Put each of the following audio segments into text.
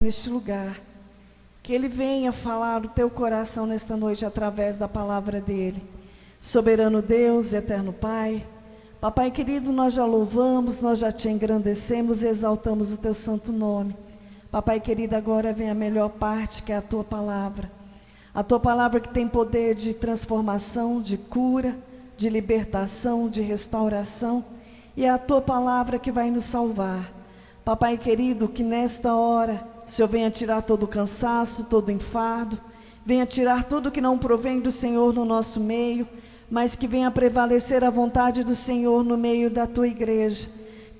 neste lugar. Que Ele venha falar o teu coração nesta noite através da palavra dEle. Soberano Deus, eterno Pai, Papai querido, nós já louvamos, nós já te engrandecemos e exaltamos o teu santo nome. Papai querido, agora vem a melhor parte, que é a tua palavra. A tua palavra que tem poder de transformação, de cura, de libertação, de restauração. E é a tua palavra que vai nos salvar. Papai querido, que nesta hora o Senhor venha tirar todo o cansaço, todo o enfardo. Venha tirar tudo que não provém do Senhor no nosso meio, mas que venha prevalecer a vontade do Senhor no meio da tua igreja.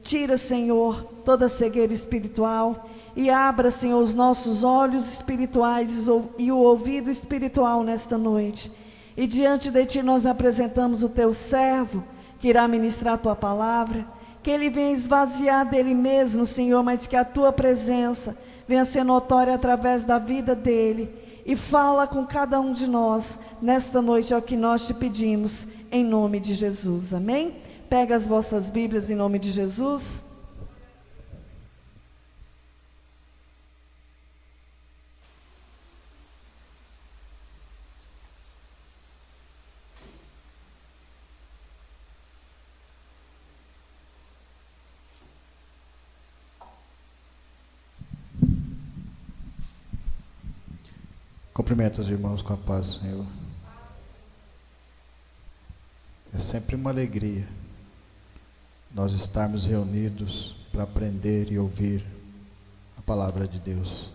Tira, Senhor, toda a cegueira espiritual e abra, Senhor, os nossos olhos espirituais e o ouvido espiritual nesta noite. E diante de Ti nós apresentamos o Teu servo, que irá ministrar a Tua palavra, que ele venha esvaziar dele mesmo, Senhor, mas que a Tua presença venha ser notória através da vida dele. E fala com cada um de nós, nesta noite é o que nós te pedimos, em nome de Jesus, amém? Pega as vossas Bíblias em nome de Jesus. Cumprimento os irmãos com a paz do Senhor. É sempre uma alegria nós estarmos reunidos para aprender e ouvir a palavra de Deus.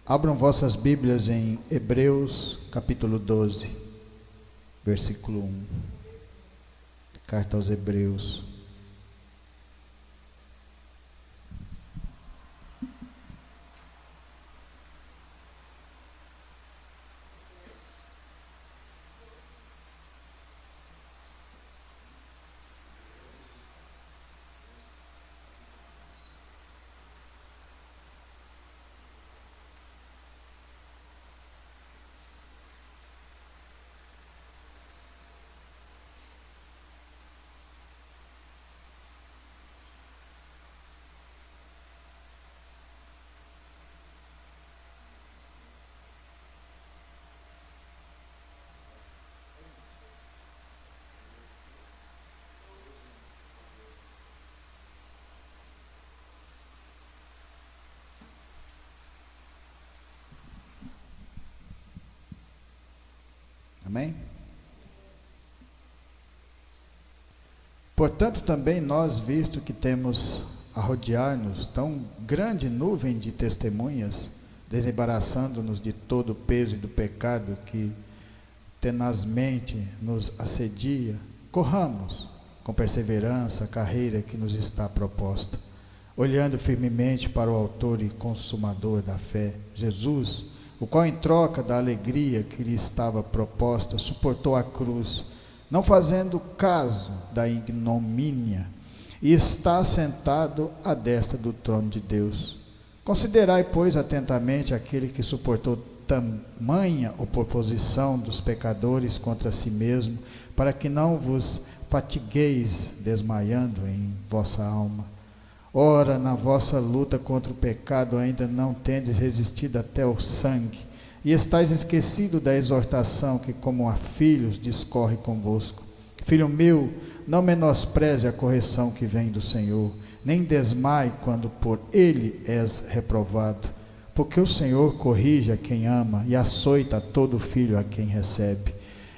Abram vossas Bíblias em Hebreus capítulo 12, versículo 1. Carta aos Hebreus. Amém? Portanto, também nós, visto que temos a rodear-nos tão grande nuvem de testemunhas, desembaraçando-nos de todo o peso e do pecado que tenazmente nos assedia, corramos com perseverança a carreira que nos está proposta, olhando firmemente para o autor e consumador da fé, Jesus, o qual, em troca da alegria que lhe estava proposta, suportou a cruz, não fazendo caso da ignomínia, e está sentado à destra do trono de Deus. Considerai, pois, atentamente aquele que suportou tamanha oposição dos pecadores contra si mesmo, para que não vos fatigueis desmaiando em vossa alma. Ora, na vossa luta contra o pecado ainda não tendes resistido até o sangue, e estáis esquecido da exortação que, como a filhos, discorre convosco. Filho meu, não menospreze a correção que vem do Senhor, nem desmaie quando por ele és reprovado, porque o Senhor corrige a quem ama e açoita a todo filho a quem recebe.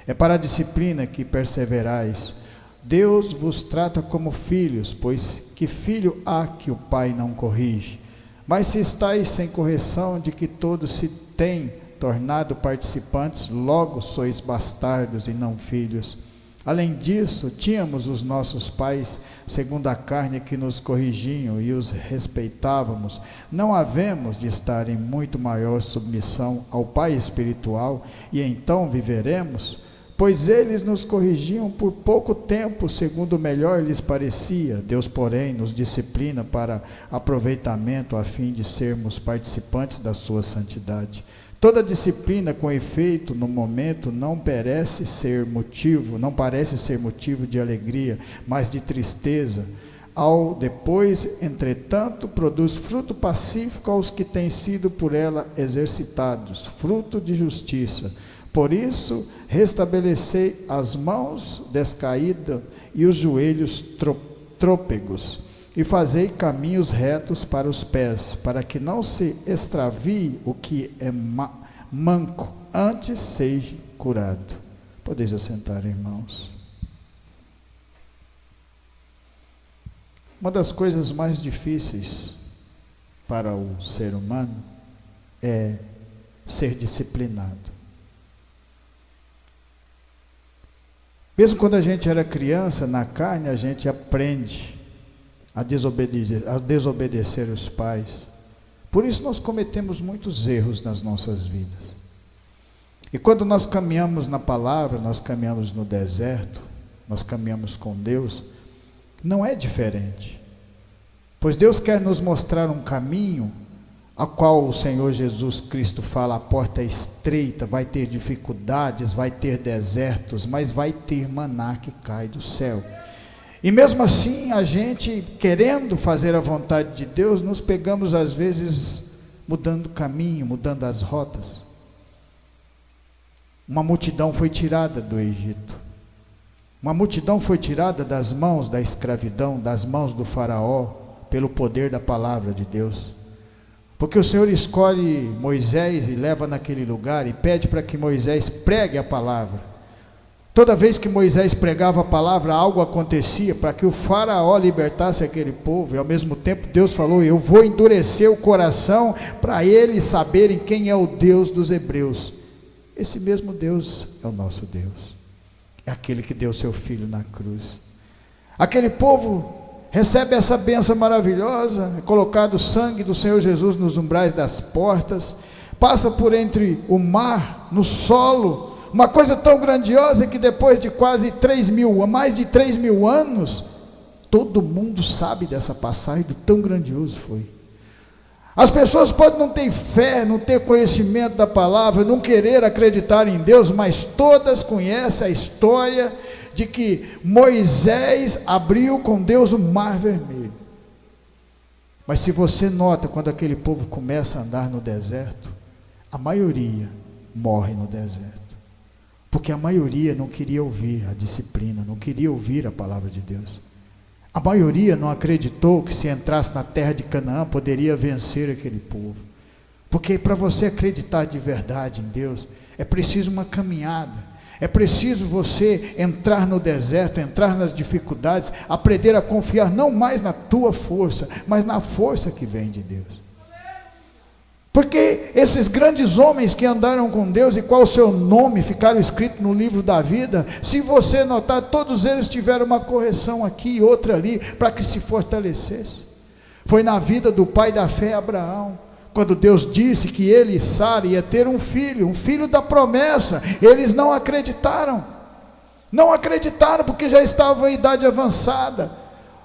É para a disciplina que perseverais. Deus vos trata como filhos, pois que filho há que o pai não corrige? Mas se estáis sem correção, de que todos se têm tornado participantes, logo sois bastardos e não filhos. Além disso, tínhamos os nossos pais, segundo a carne, que nos corrigiam e os respeitávamos. Não havemos de estar em muito maior submissão ao Pai espiritual, e então viveremos? Pois eles nos corrigiam por pouco tempo, segundo melhor lhes parecia. Deus, porém, nos disciplina para aproveitamento, a fim de sermos participantes da sua santidade. Toda disciplina, com efeito, no momento, não parece ser motivo de alegria, mas de tristeza. ao depois, entretanto, produz fruto pacífico aos que têm sido por ela exercitados, fruto de justiça. Por isso, restabelecei as mãos descaídas e os joelhos trôpegos, e fazei caminhos retos para os pés, para que não se extravie o que é manco, antes seja curado. Podeis assentar, irmãos. Uma das coisas mais difíceis para o ser humano é ser disciplinado. Mesmo quando a gente era criança, na carne, a gente aprende a desobedecer os pais. Por isso nós cometemos muitos erros nas nossas vidas. E quando nós caminhamos na palavra, nós caminhamos no deserto, nós caminhamos com Deus, não é diferente. Pois Deus quer nos mostrar um caminho a qual o Senhor Jesus Cristo fala: a porta é estreita, vai ter dificuldades, vai ter desertos, mas vai ter maná que cai do céu. E mesmo assim, a gente, querendo fazer a vontade de Deus, nos pegamos às vezes mudando o caminho, mudando as rotas. Uma multidão foi tirada do Egito. Uma multidão foi tirada das mãos da escravidão, das mãos do faraó, pelo poder da palavra de Deus. Porque o Senhor escolhe Moisés e leva naquele lugar e pede para que Moisés pregue a palavra. Toda vez que Moisés pregava a palavra, algo acontecia para que o faraó libertasse aquele povo. E ao mesmo tempo Deus falou: eu vou endurecer o coração para eles saberem quem é o Deus dos hebreus. Esse mesmo Deus é o nosso Deus. É aquele que deu seu filho na cruz. Aquele povo recebe essa bênção maravilhosa, é colocado o sangue do Senhor Jesus nos umbrais das portas, passa por entre o mar, no solo, uma coisa tão grandiosa que depois de mais de 3.000 anos, todo mundo sabe dessa passagem, do tão grandioso foi. As pessoas podem não ter fé, não ter conhecimento da palavra, não querer acreditar em Deus, mas todas conhecem a história de que Moisés abriu com Deus o mar vermelho. Mas se você nota, quando aquele povo começa a andar no deserto, a maioria morre no deserto. Porque a maioria não queria ouvir a disciplina, não queria ouvir a palavra de Deus. A maioria não acreditou que se entrasse na terra de Canaã poderia vencer aquele povo. Porque para você acreditar de verdade em Deus, é preciso uma caminhada. É preciso você entrar no deserto, entrar nas dificuldades, aprender a confiar não mais na tua força, mas na força que vem de Deus. Porque esses grandes homens que andaram com Deus e qual o seu nome ficaram escritos no livro da vida, se você notar, todos eles tiveram uma correção aqui e outra ali, para que se fortalecesse. Foi na vida do pai da fé, Abraão, quando Deus disse que ele e Sara ia ter um filho da promessa, eles não acreditaram porque já estavam em idade avançada.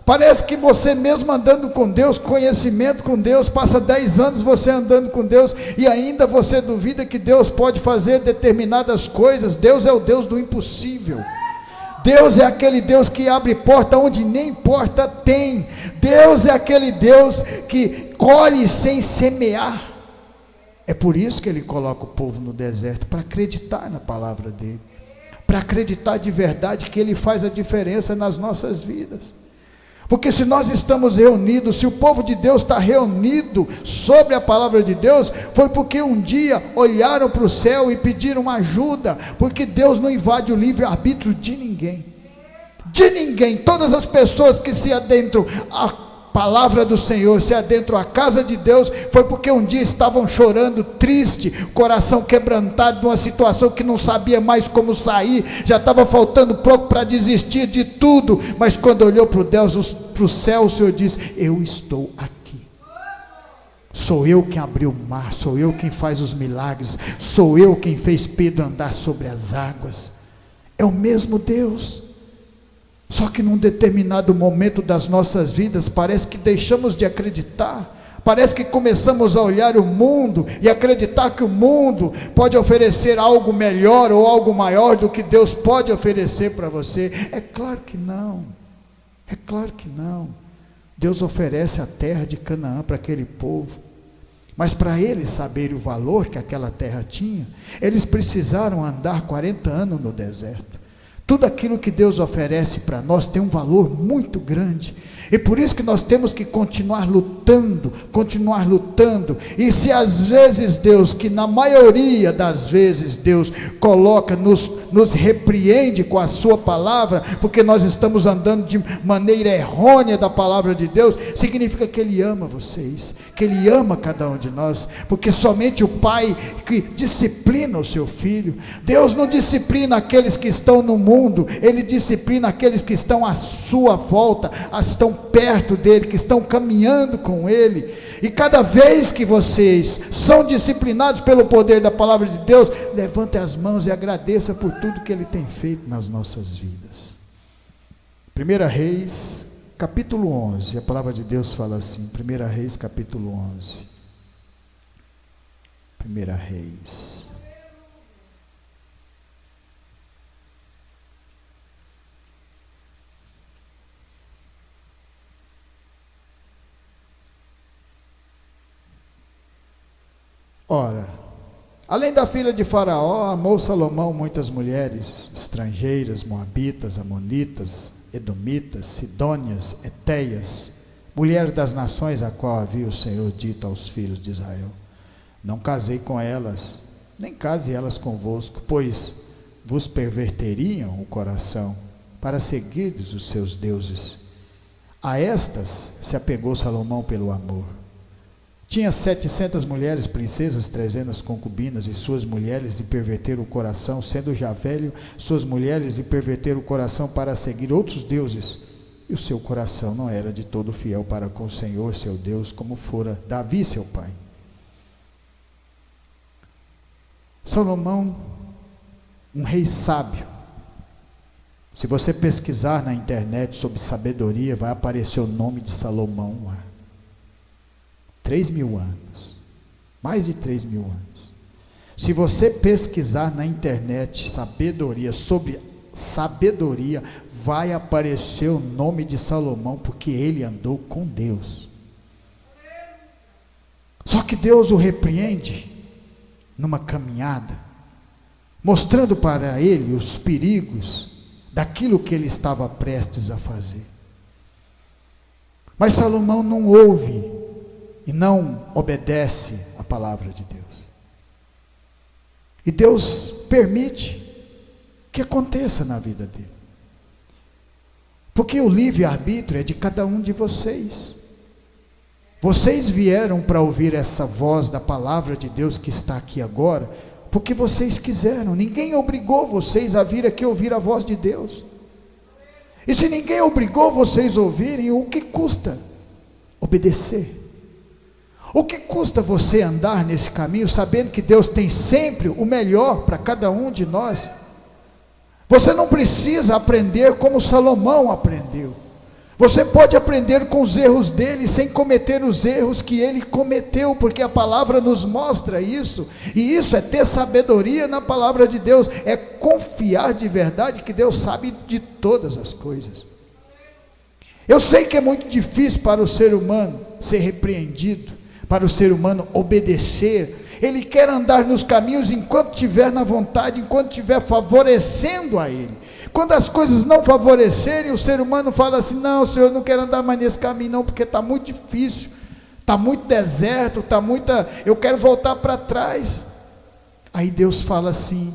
Parece que você mesmo andando com Deus, conhecimento com Deus, passa 10 anos você andando com Deus, e ainda você duvida que Deus pode fazer determinadas coisas. Deus é o Deus do impossível. Deus é aquele Deus que abre porta onde nem porta tem. Deus é aquele Deus que colhe sem semear. É por isso que Ele coloca o povo no deserto, para acreditar na palavra dEle, para acreditar de verdade que Ele faz a diferença nas nossas vidas. Porque se nós estamos reunidos, se o povo de Deus está reunido sobre a palavra de Deus, foi porque um dia olharam para o céu e pediram ajuda, porque Deus não invade o livre-arbítrio de ninguém. De ninguém. Todas as pessoas que se adentram a palavra do Senhor, se adentram à casa de Deus, foi porque um dia estavam chorando, triste, coração quebrantado, numa situação que não sabia mais como sair, já estava faltando pouco para desistir de tudo, mas quando olhou para o céu, o Senhor disse: eu estou aqui, sou eu quem abriu o mar, sou eu quem faz os milagres, sou eu quem fez Pedro andar sobre as águas. É o mesmo Deus. Só que num determinado momento das nossas vidas, parece que deixamos de acreditar, parece que começamos a olhar o mundo e acreditar que o mundo pode oferecer algo melhor ou algo maior do que Deus pode oferecer para você. É claro que não, é claro que não. Deus oferece a terra de Canaã para aquele povo, mas para eles saberem o valor que aquela terra tinha, eles precisaram andar 40 anos no deserto. Tudo aquilo que Deus oferece para nós tem um valor muito grande, e por isso que nós temos que continuar lutando, e se às vezes Deus, que na maioria das vezes Deus coloca, nos repreende com a sua palavra, porque nós estamos andando de maneira errônea da palavra de Deus, significa que Ele ama vocês, que Ele ama cada um de nós, porque somente o pai que disciplina o seu filho. Deus não disciplina aqueles que estão no mundo, Ele disciplina aqueles que estão à sua volta, estão perto dEle, que estão caminhando com Ele. E cada vez que vocês são disciplinados pelo poder da palavra de Deus, levante as mãos e agradeça por tudo que Ele tem feito nas nossas vidas. 1 Reis, capítulo 11, a palavra de Deus fala assim, 1 Reis, capítulo 11. 1 Reis. Ora, além da filha de Faraó, amou Salomão muitas mulheres estrangeiras, moabitas, amonitas, edomitas, sidônias, etéias, mulheres das nações a qual havia o Senhor dito aos filhos de Israel: não casei com elas, nem case elas convosco, pois vos perverteriam o coração para seguirdes os seus deuses. A estas se apegou Salomão pelo amor. Tinha 700 mulheres princesas, 300 concubinas, e suas mulheres lhe perverteram o coração, sendo já velho, suas mulheres lhe perverteram o coração para seguir outros deuses, e o seu coração não era de todo fiel para com o Senhor seu Deus, como fora Davi seu pai. Salomão, um rei sábio. Se você pesquisar na internet sobre sabedoria, vai aparecer o nome de Salomão lá. 3.000 anos, mais de 3.000 anos. Se você pesquisar na internet sabedoria, sobre sabedoria, vai aparecer o nome de Salomão, porque ele andou com Deus. Só que Deus o repreende numa caminhada, mostrando para ele os perigos daquilo que ele estava prestes a fazer. Mas Salomão não ouve e não obedece a palavra de Deus. E Deus permite que aconteça na vida dele. Porque o livre-arbítrio é de cada um de vocês. Vocês vieram para ouvir essa voz da palavra de Deus que está aqui agora, porque vocês quiseram. Ninguém obrigou vocês a vir aqui ouvir a voz de Deus. E se ninguém obrigou vocês a ouvirem, o que custa obedecer? O que custa você andar nesse caminho, sabendo que Deus tem sempre o melhor para cada um de nós? Você não precisa aprender como Salomão aprendeu. Você pode aprender com os erros dele, sem cometer os erros que ele cometeu, porque a palavra nos mostra isso, e isso é ter sabedoria na palavra de Deus, é confiar de verdade que Deus sabe de todas as coisas. Eu sei que é muito difícil para o ser humano ser repreendido, para o ser humano obedecer. Ele quer andar nos caminhos enquanto estiver na vontade, enquanto estiver favorecendo a ele. Quando as coisas não favorecerem, o ser humano fala assim: não, Senhor, eu não quero andar mais nesse caminho não, porque está muito difícil, está muito deserto, eu quero voltar para trás. Aí Deus fala assim: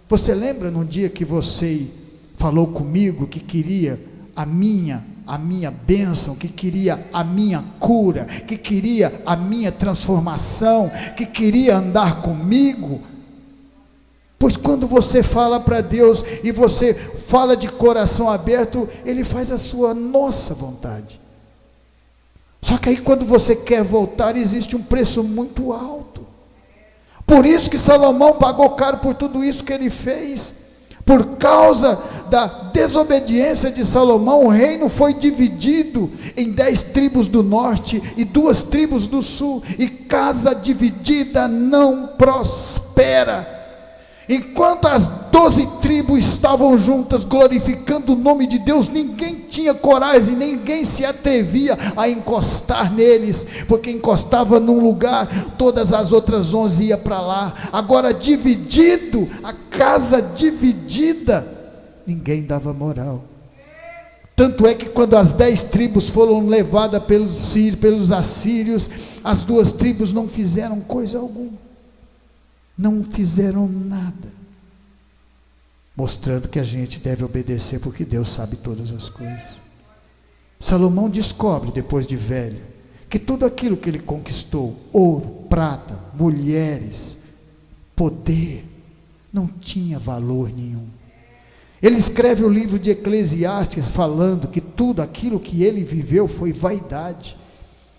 você lembra num dia que você falou comigo que queria a minha bênção, que queria a minha cura, que queria a minha transformação, que queria andar comigo? Pois quando você fala para Deus, e você fala de coração aberto, Ele faz a nossa vontade. Só que aí quando você quer voltar, existe um preço muito alto. Por isso que Salomão pagou caro por tudo isso que ele fez. Por causa da desobediência de Salomão, o reino foi dividido em 10 tribos do norte e 2 tribos do sul, e casa dividida não prospera. Enquanto as 12 tribos estavam juntas glorificando o nome de Deus, ninguém tinha coragem, ninguém se atrevia a encostar neles, porque encostava num lugar, todas as outras 11 iam para lá. Agora dividido, a casa dividida, ninguém dava moral. Tanto é que quando as 10 tribos foram levadas pelos assírios, as 2 tribos não fizeram coisa alguma. Não fizeram nada, mostrando que a gente deve obedecer, porque Deus sabe todas as coisas. Salomão descobre, depois de velho, que tudo aquilo que ele conquistou, ouro, prata, mulheres, poder, não tinha valor nenhum. Ele escreve o livro de Eclesiastes falando que tudo aquilo que ele viveu foi vaidade,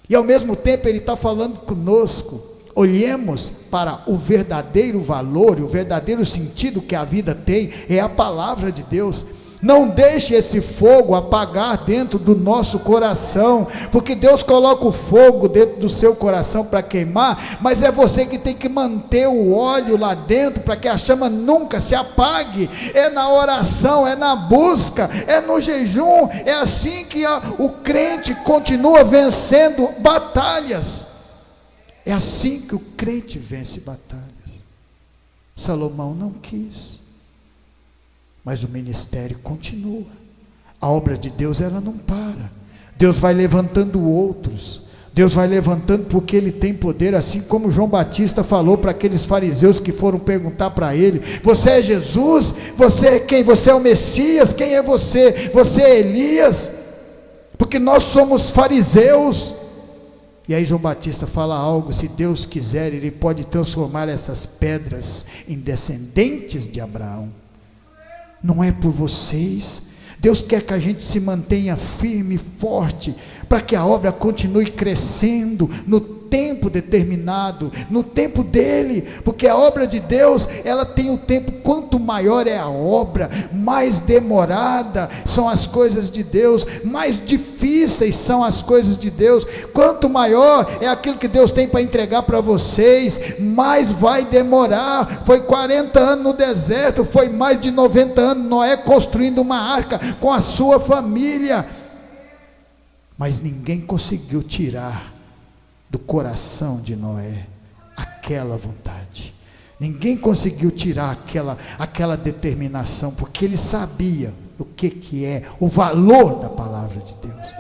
e ao mesmo tempo ele está falando conosco: olhemos para o verdadeiro valor e o verdadeiro sentido que a vida tem, é a palavra de Deus. Não deixe esse fogo apagar dentro do nosso coração, porque Deus coloca o fogo dentro do seu coração para queimar, mas é você que tem que manter o óleo lá dentro, para que a chama nunca se apague. É na oração, é na busca, é no jejum. É assim que o crente continua vencendo batalhas. É assim que o crente vence batalhas. Salomão não quis, mas o ministério continua. A obra de Deus, ela não para. Deus vai levantando outros. Deus vai levantando porque Ele tem poder, assim como João Batista falou para aqueles fariseus que foram perguntar para ele: você é Jesus? Você é quem? Você é o Messias? Quem é você? Você é Elias? Porque nós somos fariseus. E aí João Batista fala algo: se Deus quiser, Ele pode transformar essas pedras em descendentes de Abraão. Não é por vocês. Deus quer que a gente se mantenha firme e forte, para que a obra continue crescendo no tempo determinado, no tempo dele, porque a obra de Deus, ela tem o tempo. Quanto maior é a obra, mais demorada são as coisas de Deus, mais difíceis são as coisas de Deus. Quanto maior é aquilo que Deus tem para entregar para vocês, mais vai demorar. Foi 40 anos no deserto, foi mais de 90 anos Noé construindo uma arca com a sua família, mas ninguém conseguiu tirar do coração de Noé aquela vontade. Ninguém conseguiu tirar aquela determinação, porque ele sabia o que é o valor da palavra de Deus.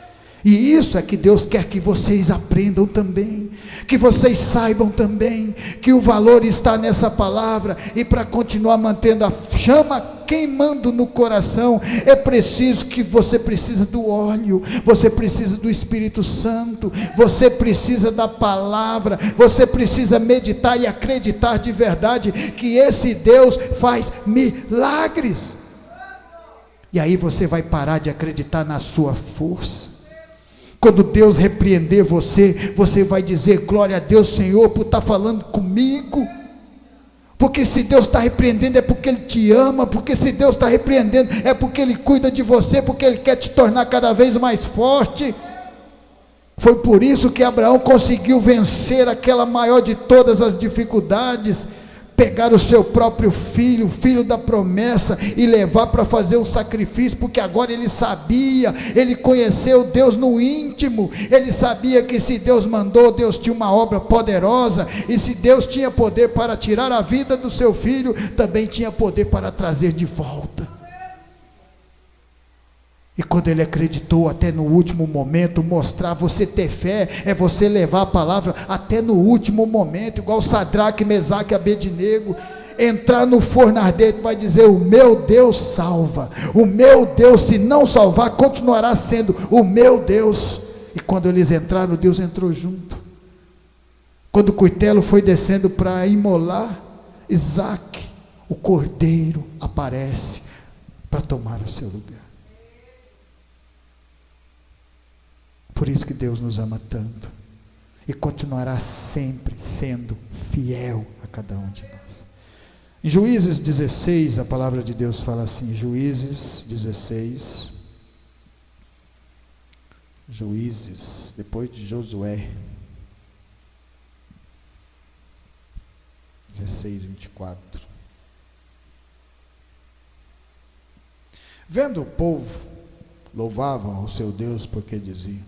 E isso é que Deus quer que vocês aprendam também, que vocês saibam também que o valor está nessa palavra. E para continuar mantendo a chama queimando no coração, é preciso que você precisa do óleo, você precisa do Espírito Santo, você precisa da palavra, você precisa meditar e acreditar de verdade que esse Deus faz milagres. E aí você vai parar de acreditar na sua força. Quando Deus repreender você, você vai dizer: glória a Deus, Senhor, por estar falando comigo. Porque se Deus está repreendendo é porque Ele te ama, porque se Deus está repreendendo é porque Ele cuida de você, porque Ele quer te tornar cada vez mais forte. Foi por isso que Abraão conseguiu vencer aquela maior de todas as dificuldades, pegar o seu próprio filho, o filho da promessa, e levar para fazer um sacrifício, porque agora ele sabia, ele conheceu Deus no íntimo, ele sabia que se Deus mandou, Deus tinha uma obra poderosa, e se Deus tinha poder para tirar a vida do seu filho, também tinha poder para trazer de volta. E quando ele acreditou até no último momento, mostrar, você ter fé é você levar a palavra até no último momento, igual Sadraque, Mesaque e Abednego, entrar no forno ardente, vai dizer: o meu Deus salva, o meu Deus, se não salvar, continuará sendo o meu Deus. E quando eles entraram, Deus entrou junto. Quando o cutelo foi descendo para imolar Isaque, o cordeiro aparece para tomar o seu lugar. Por isso que Deus nos ama tanto, e continuará sempre sendo fiel a cada um de nós. Em Juízes 16, a palavra de Deus fala assim, Juízes 16, Juízes, depois de Josué, 16, 24. Vendo o povo, louvavam ao seu Deus, porque diziam: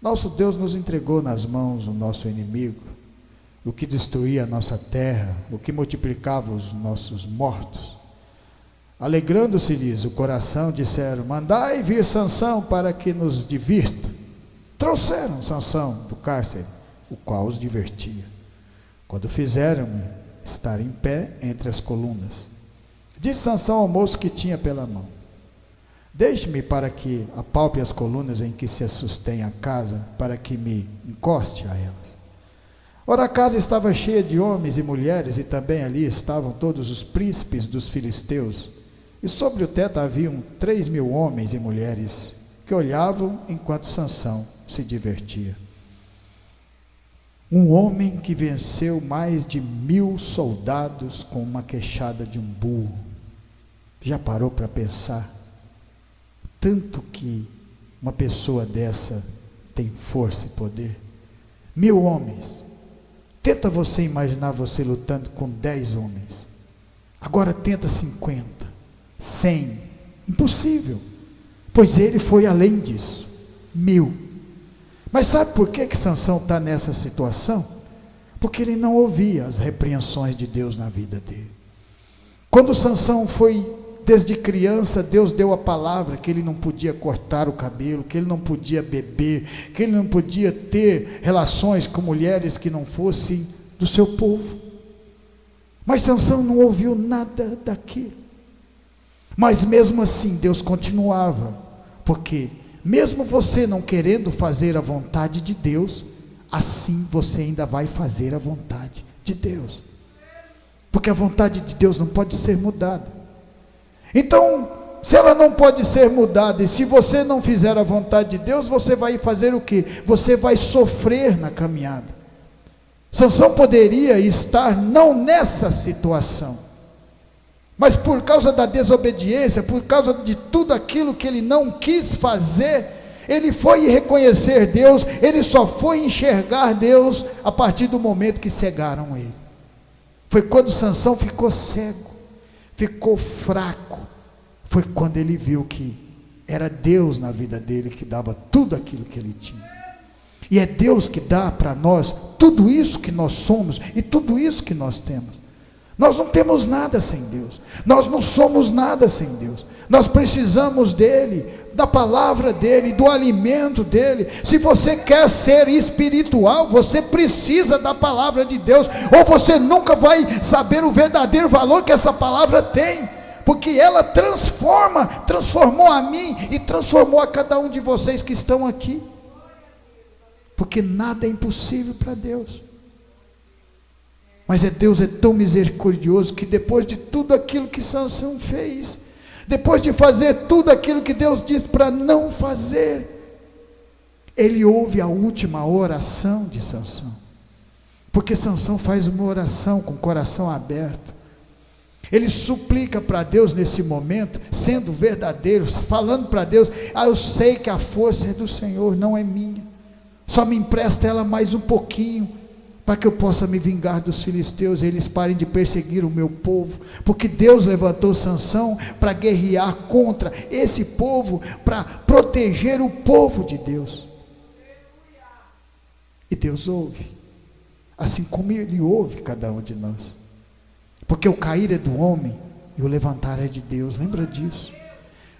nosso Deus nos entregou nas mãos do nosso inimigo, o que destruía a nossa terra, o que multiplicava os nossos mortos. Alegrando-se-lhes o coração, disseram: mandai vir Sansão para que nos divirta. Trouxeram Sansão do cárcere, o qual os divertia. Quando fizeram-me estar em pé entre as colunas, disse Sansão ao moço que tinha pela mão: deixe-me para que apalpe as colunas em que se sustém a casa, para que me encoste a elas. Ora, a casa estava cheia de homens e mulheres, e também ali estavam todos os príncipes dos filisteus, e sobre o teto haviam 3.000 homens e mulheres, que olhavam enquanto Sansão se divertia. Um homem que venceu mais de 1.000 soldados com uma queixada de um burro. Já parou para pensar? Tanto que uma pessoa dessa tem força e poder. 1.000 homens. Tenta você imaginar você lutando com 10 homens. Agora tenta 50, 100. Impossível. Pois ele foi além disso. 1.000. Mas sabe por que Sansão está nessa situação? Porque ele não ouvia as repreensões de Deus na vida dele. Quando Sansão foi, desde criança, Deus deu a palavra que ele não podia cortar o cabelo, que ele não podia beber, que ele não podia ter relações com mulheres que não fossem do seu povo. Mas Sansão não ouviu nada daquilo. Mas mesmo assim Deus continuava, porque mesmo você não querendo fazer a vontade de Deus, assim você ainda vai fazer a vontade de Deus, porque a vontade de Deus não pode ser mudada. Então, se ela não pode ser mudada, e se você não fizer a vontade de Deus, você vai fazer o quê? Você vai sofrer na caminhada. Sansão poderia estar não nessa situação, mas por causa da desobediência, por causa de tudo aquilo que ele não quis fazer, ele foi reconhecer Deus, ele só foi enxergar Deus a partir do momento que cegaram ele. Foi quando Sansão ficou cego, ficou fraco, foi quando ele viu que era Deus na vida dele que dava tudo aquilo que ele tinha. E é Deus que dá para nós tudo isso que nós somos e tudo isso que nós temos. Nós não temos nada sem Deus, nós não somos nada sem Deus, nós precisamos dele, da palavra dele, do alimento dele. Se você quer ser espiritual, você precisa da palavra de Deus, ou você nunca vai saber o verdadeiro valor que essa palavra tem, porque ela transformou a mim e transformou a cada um de vocês que estão aqui, porque nada é impossível para Deus. Mas Deus é tão misericordioso que depois de tudo aquilo que Sansão fez, depois de fazer tudo aquilo que Deus disse para não fazer, ele ouve a última oração de Sansão, porque Sansão faz uma oração com o coração aberto. Ele suplica para Deus nesse momento, sendo verdadeiro, falando para Deus: eu sei que a força é do Senhor, não é minha, só me empresta ela mais um pouquinho, para que eu possa me vingar dos filisteus, eles parem de perseguir o meu povo, porque Deus levantou Sansão para guerrear contra esse povo, para proteger o povo de Deus. E Deus ouve, assim como Ele ouve cada um de nós, porque o cair é do homem e o levantar é de Deus. Lembra disso?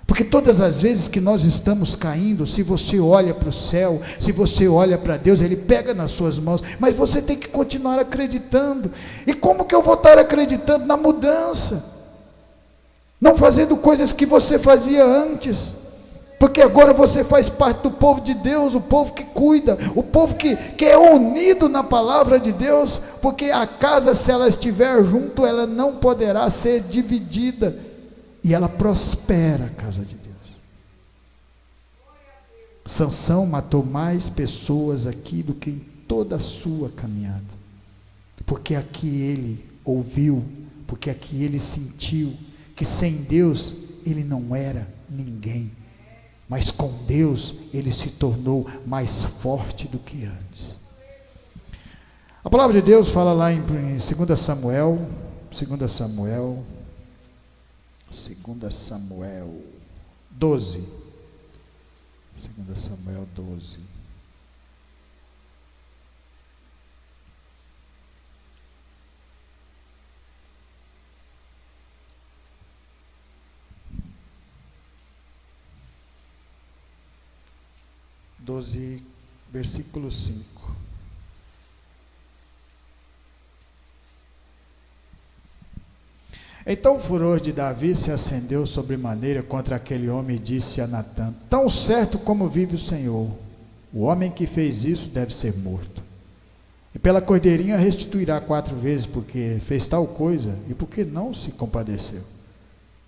Porque todas as vezes que nós estamos caindo, se você olha para o céu, se você olha para Deus, Ele pega nas suas mãos, mas você tem que continuar acreditando. E como que eu vou estar acreditando na mudança? Não fazendo coisas que você fazia antes, porque agora você faz parte do povo de Deus, o povo que cuida, o povo que é unido na palavra de Deus, porque a casa, se ela estiver junto, ela não poderá ser dividida, e ela prospera, a casa de Deus. Sansão matou mais pessoas aqui do que em toda a sua caminhada, porque aqui ele ouviu, porque aqui ele sentiu que sem Deus ele não era ninguém, mas com Deus ele se tornou mais forte do que antes. A palavra de Deus fala lá em 2 Samuel, 12. 2 Samuel 12. Versículo 5. Então o furor de Davi se acendeu sobremaneira contra aquele homem e disse a Natã: tão certo como vive o Senhor, o homem que fez isso deve ser morto. E pela cordeirinha restituirá 4 vezes, porque fez tal coisa e porque não se compadeceu.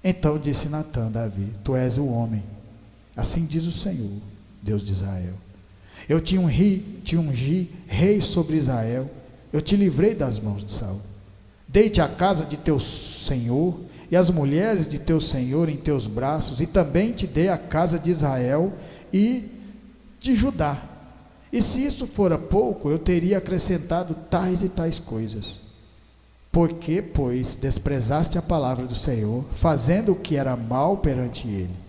Então disse Natã a Davi: tu és o homem, assim diz o Senhor, Deus de Israel. Eu te ungi rei sobre Israel, eu te livrei das mãos de Saul. Dei-te a casa de teu senhor e as mulheres de teu senhor em teus braços, e também te dei a casa de Israel e de Judá. E se isso fora pouco, eu teria acrescentado tais e tais coisas. Porque, pois, desprezaste a palavra do Senhor, fazendo o que era mal perante ele.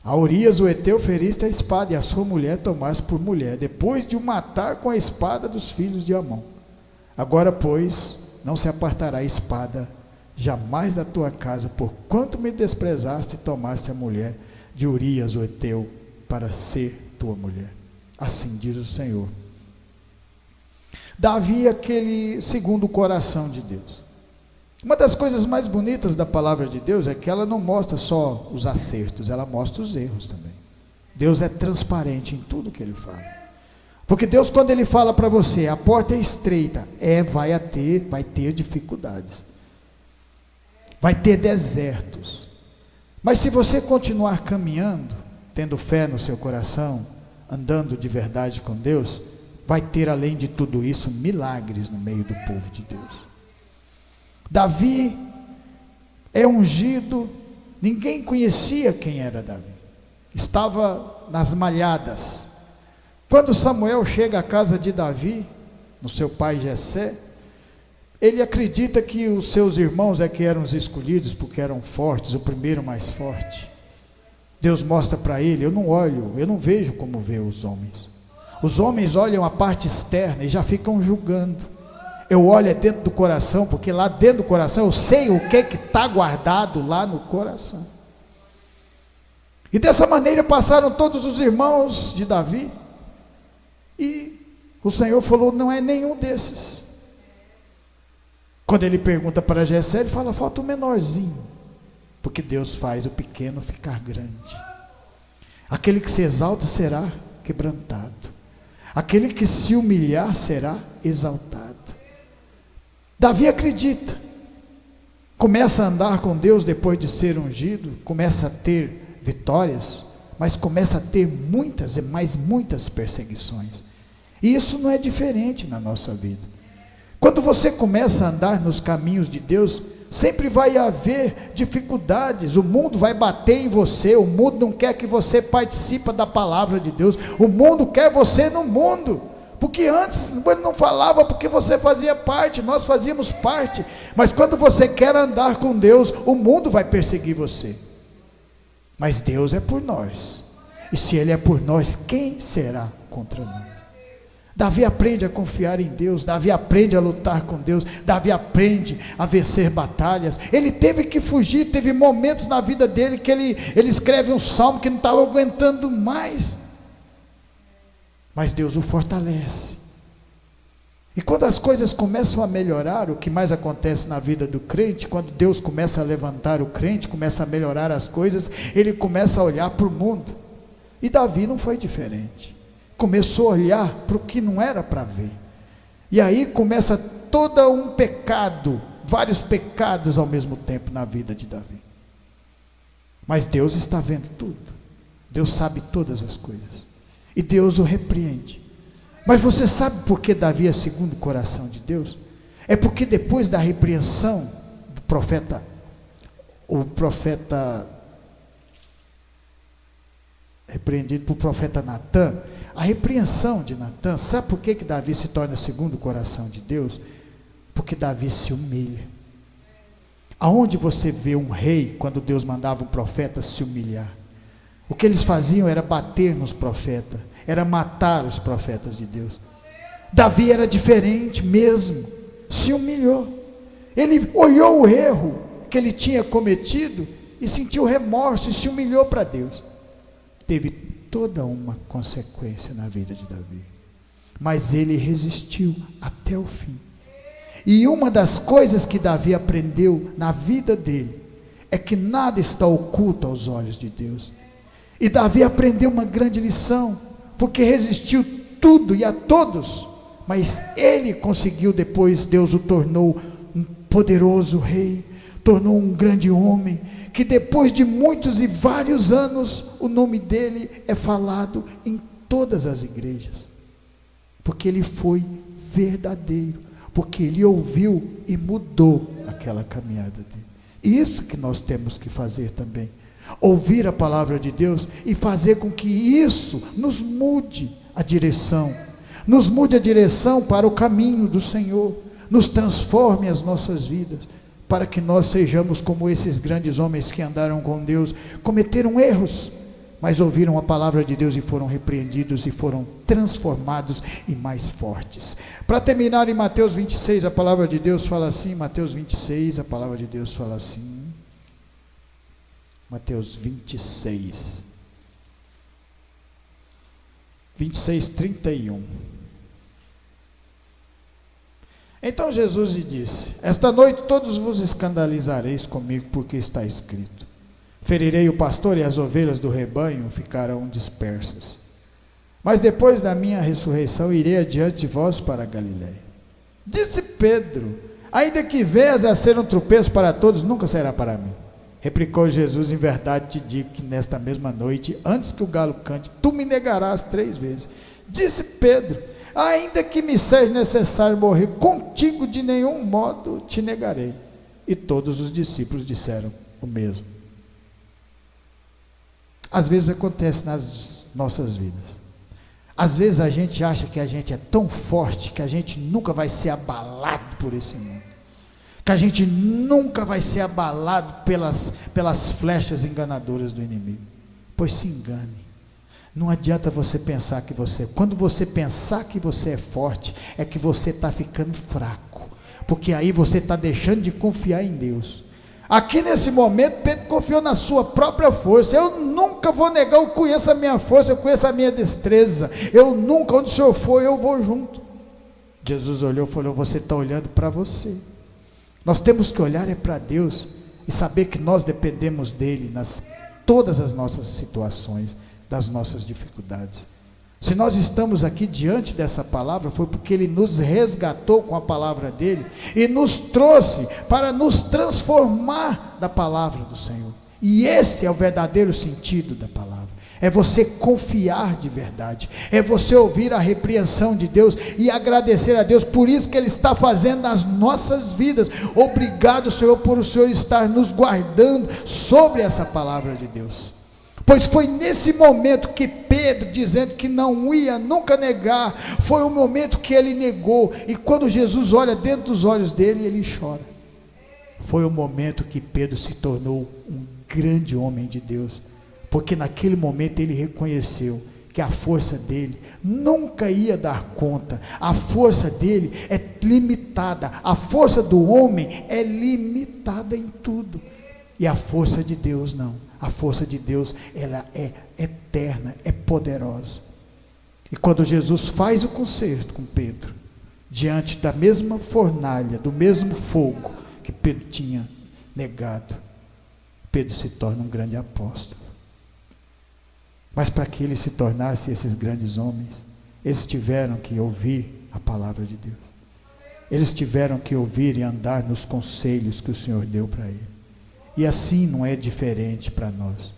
A Urias o Heteu feriste a espada, e a sua mulher tomaste por mulher, depois de o matar com a espada dos filhos de Amon. Agora, pois, não se apartará a espada jamais da tua casa, porquanto me desprezaste e tomaste a mulher de Urias o Heteu para ser tua mulher. Assim diz o Senhor. Davi, aquele segundo o coração de Deus. Uma das coisas mais bonitas da palavra de Deus é que ela não mostra só os acertos, ela mostra os erros também. Deus é transparente em tudo que ele fala. Porque Deus, quando ele fala para você, a porta é estreita, vai ter dificuldades, vai ter desertos, mas se você continuar caminhando, tendo fé no seu coração, andando de verdade com Deus, vai ter, além de tudo isso, milagres no meio do povo de Deus. Davi é ungido, ninguém conhecia quem era Davi, estava nas malhadas. Quando Samuel chega à casa de Davi, no seu pai Jessé, ele acredita que os seus irmãos é que eram os escolhidos, porque eram fortes, o primeiro mais forte. Deus mostra para ele: eu não vejo como vê os homens. Os homens olham a parte externa e já ficam julgando. Eu olho dentro do coração, porque lá dentro do coração eu sei o que está guardado lá no coração. E dessa maneira passaram todos os irmãos de Davi, e o Senhor falou: não é nenhum desses. Quando ele pergunta para Jessé, ele fala: falta o menorzinho, porque Deus faz o pequeno ficar grande. Aquele que se exalta será quebrantado, aquele que se humilhar será exaltado. Davi acredita, começa a andar com Deus depois de ser ungido, começa a ter vitórias, mas começa a ter muitas perseguições. E isso não é diferente na nossa vida. Quando você começa a andar nos caminhos de Deus, sempre vai haver dificuldades, o mundo vai bater em você, o mundo não quer que você participe da palavra de Deus, o mundo quer você no mundo, porque antes ele não falava porque você fazia parte, nós fazíamos parte, mas quando você quer andar com Deus, o mundo vai perseguir você, mas Deus é por nós, e se Ele é por nós, quem será contra nós? Davi aprende a confiar em Deus, Davi aprende a lutar com Deus, Davi aprende a vencer batalhas. Ele teve que fugir, teve momentos na vida dele que ele escreve um salmo que não estava aguentando mais, mas Deus o fortalece. E quando as coisas começam a melhorar, o que mais acontece na vida do crente, quando Deus começa a levantar o crente, começa a melhorar as coisas, ele começa a olhar para o mundo, e Davi não foi diferente. Começou a olhar para o que não era para ver, e aí começa todo um pecado, vários pecados ao mesmo tempo na vida de Davi, mas Deus está vendo tudo, Deus sabe todas as coisas, e Deus o repreende. Mas você sabe por que Davi é segundo o coração de Deus? É porque depois da repreensão do profeta, repreendido por profeta Natã, a repreensão de Natã, sabe por que Davi se torna segundo o coração de Deus? Porque Davi se humilha. Aonde você vê um rei, quando Deus mandava um profeta se humilhar? O que eles faziam era bater nos profetas, era matar os profetas de Deus. Davi era diferente mesmo, se humilhou. Ele olhou o erro que ele tinha cometido e sentiu remorso e se humilhou para Deus. Teve toda uma consequência na vida de Davi, mas ele resistiu até o fim. E uma das coisas que Davi aprendeu na vida dele é que nada está oculto aos olhos de Deus. E Davi aprendeu uma grande lição, porque resistiu tudo e a todos, mas ele conseguiu depois. Deus o tornou um poderoso rei, tornou um grande homem, que depois de muitos e vários anos, o nome dele é falado em todas as igrejas, porque ele foi verdadeiro, porque ele ouviu e mudou aquela caminhada dele. E isso que nós temos que fazer também, ouvir a palavra de Deus e fazer com que isso nos mude a direção, para o caminho do Senhor, nos transforme as nossas vidas, para que nós sejamos como esses grandes homens que andaram com Deus, cometeram erros, mas ouviram a palavra de Deus e foram repreendidos e foram transformados e mais fortes. Para terminar, em Mateus 26, a palavra de Deus fala assim, Mateus 26, a palavra de Deus fala assim, Mateus 26, 31. Então Jesus lhe disse: esta noite todos vos escandalizareis comigo, porque está escrito: ferirei o pastor e as ovelhas do rebanho ficarão dispersas. Mas depois da minha ressurreição irei adiante de vós para a Galiléia. Disse Pedro: ainda que venhas a ser um tropeço para todos, nunca será para mim. Replicou Jesus: em verdade te digo que nesta mesma noite, antes que o galo cante, tu me negarás 3 vezes. Disse Pedro: ainda que me seja necessário morrer contigo, de nenhum modo te negarei. E todos os discípulos disseram o mesmo. Às vezes acontece nas nossas vidas. Às vezes a gente acha que a gente é tão forte que a gente nunca vai ser abalado por esse mundo, que a gente nunca vai ser abalado pelas flechas enganadoras do inimigo. Pois se engane. Não adianta você pensar que quando você pensar que você é forte, é que você está ficando fraco, porque aí você está deixando de confiar em Deus. Aqui nesse momento, Pedro confiou na sua própria força. Eu nunca vou negar, eu conheço a minha força, eu conheço a minha destreza, eu nunca, onde o Senhor for, eu vou junto. Jesus olhou e falou: você está olhando para você. Nós temos que olhar para Deus e saber que nós dependemos dele todas as nossas situações, das nossas dificuldades. Se nós estamos aqui diante dessa palavra, foi porque ele nos resgatou com a palavra dele e nos trouxe para nos transformar da palavra do Senhor. E esse é o verdadeiro sentido da palavra. É você confiar de verdade, é você ouvir a repreensão de Deus e agradecer a Deus por isso que ele está fazendo nas nossas vidas. Obrigado, Senhor, por o Senhor estar nos guardando sobre essa palavra de Deus. Pois foi nesse momento que Pedro, dizendo que não ia nunca negar, foi o momento que ele negou. E quando Jesus olha dentro dos olhos dele, ele chora. Foi o momento que Pedro se tornou um grande homem de Deus, porque naquele momento ele reconheceu que a força dele nunca ia dar conta. A força dele é limitada, a força do homem é limitada em tudo, e a força de Deus não. A força de Deus, ela é eterna, é poderosa. E quando Jesus faz o concerto com Pedro, diante da mesma fornalha, do mesmo fogo que Pedro tinha negado, Pedro se torna um grande apóstolo. Mas para que ele se tornasse esses grandes homens, eles tiveram que ouvir a palavra de Deus. Eles tiveram que ouvir e andar nos conselhos que o Senhor deu para ele. E assim não é diferente para nós.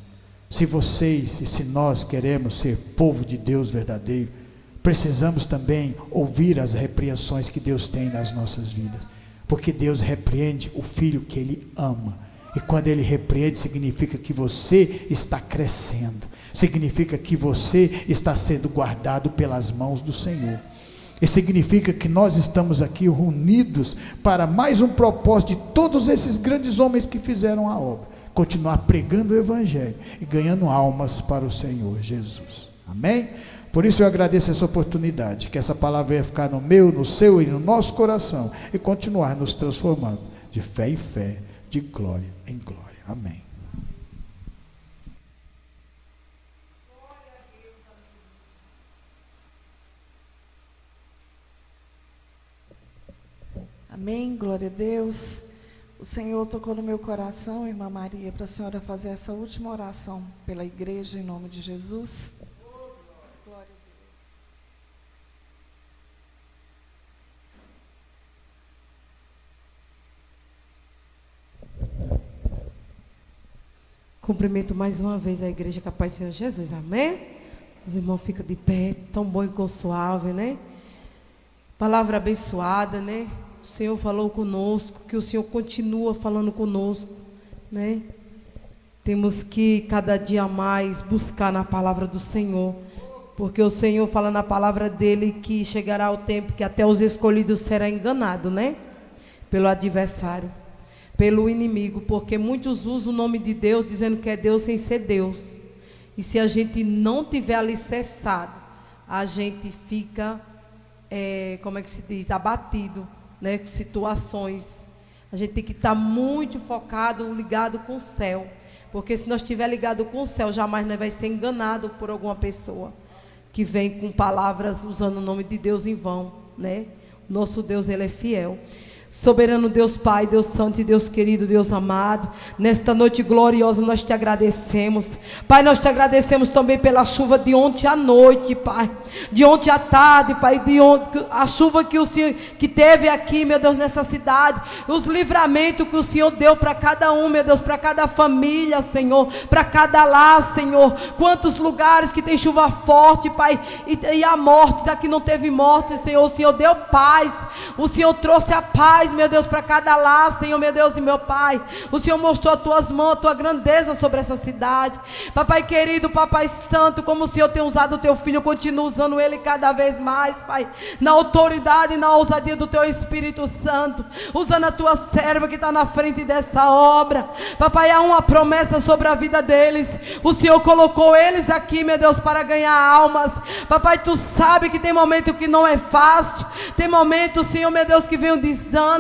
Se vocês e se nós queremos ser povo de Deus verdadeiro, precisamos também ouvir as repreensões que Deus tem nas nossas vidas, porque Deus repreende o filho que ele ama, e quando ele repreende, significa que você está crescendo, significa que você está sendo guardado pelas mãos do Senhor. E significa que nós estamos aqui unidos para mais um propósito de todos esses grandes homens que fizeram a obra, continuar pregando o Evangelho e ganhando almas para o Senhor Jesus. Amém? Por isso eu agradeço essa oportunidade, que essa palavra venha ficar no meu, no seu e no nosso coração e continuar nos transformando de fé em fé, de glória em glória. Amém. Amém, glória a Deus. O Senhor tocou no meu coração, irmã Maria, para a senhora fazer essa última oração pela igreja, em nome de Jesus. Glória a Deus. Cumprimento mais uma vez a igreja com a paz do Senhor Jesus, amém? Os irmãos ficam de pé, tão bom e consoável, né? Palavra abençoada, né? O Senhor falou conosco, que o Senhor continua falando conosco, né? Temos que cada dia mais buscar na palavra do Senhor, porque o Senhor fala na palavra dele que chegará o tempo que até os escolhidos serão enganados, né? Pelo adversário, pelo inimigo, porque muitos usam o nome de Deus dizendo que é Deus sem ser Deus. E se a gente não tiver alicerçado, a gente fica, como é que se diz, abatido, né, situações. A gente tem que estar muito focado, ligado com o céu, porque se nós estiver ligado com o céu, jamais nós vai ser enganado por alguma pessoa que vem com palavras usando o nome de Deus em vão, né? Nosso Deus, ele é fiel. Soberano Deus Pai, Deus Santo e Deus querido, Deus amado, nesta noite gloriosa nós te agradecemos, Pai. Nós te agradecemos também pela chuva de ontem à noite, Pai, de ontem à tarde, Pai, de ontem, a chuva que o Senhor que teve aqui, meu Deus, nessa cidade, os livramentos que o Senhor deu para cada um, meu Deus, para cada família, Senhor, para cada lar, Senhor. Quantos lugares que tem chuva forte, Pai, e há mortes, aqui não teve morte, Senhor. O Senhor deu paz, o Senhor trouxe a paz, meu Deus, para cada lar, Senhor, meu Deus e meu Pai. O Senhor mostrou as tuas mãos, a tua grandeza sobre essa cidade. Papai querido, Papai santo, como o Senhor tem usado o teu filho, continua usando ele cada vez mais, Pai, na autoridade e na ousadia do teu Espírito Santo, usando a tua serva que está na frente dessa obra. Papai, há uma promessa sobre a vida deles. O Senhor colocou eles aqui, meu Deus, para ganhar almas. Papai, tu sabe que tem momento que não é fácil, tem momento, Senhor, meu Deus, que vem o desânimo.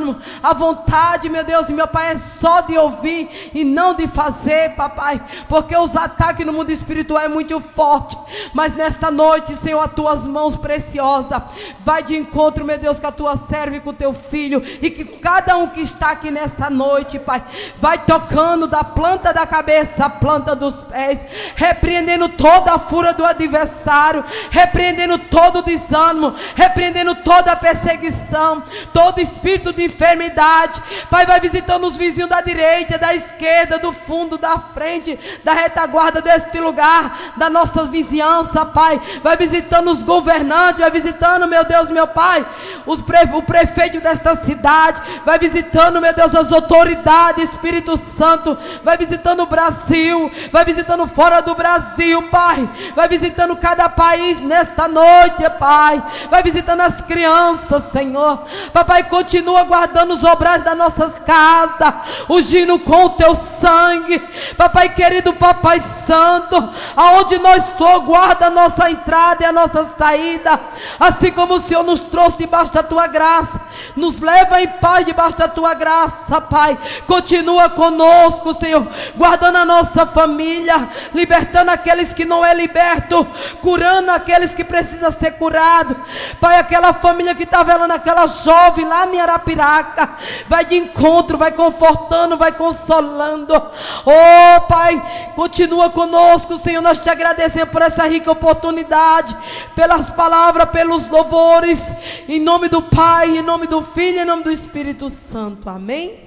A vontade, meu Deus e meu Pai, é só de ouvir e não de fazer, Papai, porque os ataques no mundo espiritual é muito forte. Mas nesta noite, Senhor, as tuas mãos preciosas vai de encontro, meu Deus, com a tua serva e com o teu filho, e que cada um que está aqui nessa noite, Pai, vai tocando da planta da cabeça à planta dos pés, repreendendo toda a fúria do adversário, repreendendo todo o desânimo, repreendendo toda a perseguição, todo espírito de enfermidade. Pai, vai visitando os vizinhos da direita, da esquerda, do fundo, da frente, da retaguarda deste lugar, da nossa vizinhança, Pai. Vai visitando os governantes, vai visitando, meu Deus, meu Pai, o prefeito desta cidade, vai visitando, meu Deus, as autoridades, Espírito Santo, vai visitando o Brasil, vai visitando fora do Brasil, Pai, vai visitando cada país nesta noite, Pai, vai visitando as crianças, Senhor. Papai, continua guardando os obrais das nossas casas, ungindo com o teu sangue, Papai querido, Papai santo, aonde nós somos, guarda a nossa entrada e a nossa saída, assim como o Senhor nos trouxe debaixo da tua graça, nos leva em paz debaixo da tua graça, Pai. Continua conosco, Senhor, guardando a nossa família, libertando aqueles que não é liberto, curando aqueles que precisam ser curados, Pai. Aquela família que está velando aquela jovem lá em Arapiraca, vai de encontro, vai confortando, vai consolando. Oh, Pai, continua conosco, Senhor. Nós te agradecemos por essa rica oportunidade, pelas palavras, pelos louvores, em nome do Pai, em nome do Filho, em nome do Espírito Santo, amém.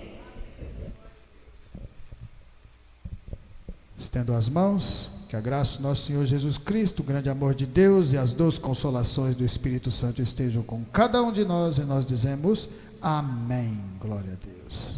Estendo as mãos. Que a graça do nosso Senhor Jesus Cristo, o grande amor de Deus e as doces consolações do Espírito Santo estejam com cada um de nós, e nós dizemos amém. Glória a Deus.